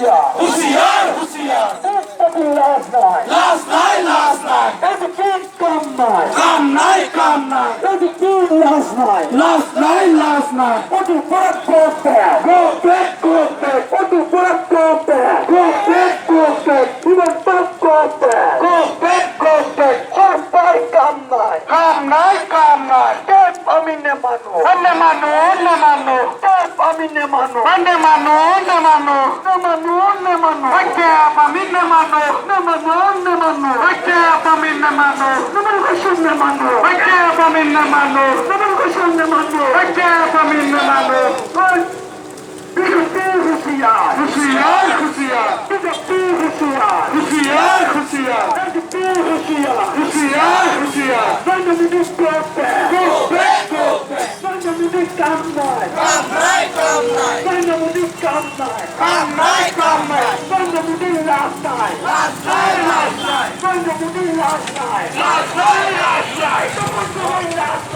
হুঁশিয়ার হুঁশিয়ার লাশ নাই লাশ নাই লাশ নাই এদিকে কাম নাই কাম নাই কাম নাই এদিকে লাশ নাই লাশ নাই লাশ নাই ওটি পড়া করতে গো ব্যাক গো ব্যাক ওটি পড়া করতে গো ব্যাক গো ব্যাক জীবন পাপ করতে গো ব্যাক গো ব্যাক আর পাই কাম নাই কাম নাই কাম নাই আমি নে মানো অন্য মানু অন্য মানু আমি নে মানো অন্য মানু অন্য মানু নে মানো নে মানো ওকে আমি নে মানু নে মানো নে মানো ওকে আমি নে মানু নবল হোসেন নে মানো ওকে আমি নে মানু নবল হোসেন নে মানো ওকে আমি নে মানু বিজেপি হুঁশিয়ার হুঁশিয়ার হুঁশিয়ার বিজেপি হুঁশিয়ার হুঁশিয়ার হুঁশিয়ার বিজেপি হুঁশিয়ার হুঁশিয়ার হুঁশিয়ার জনমিনি করতে গো ব্যাক গো ব্যাক জনমিনি কাম নাই কাম নাই কাম নাই জনমিনি কাম নাই কাম নাই কাম নাই জনমিনি লাশ নাই লাশ নাই লাশ নাই জনমিনি লাশ নাই লাশ নাই লাশ নাই জনমিনি লাশ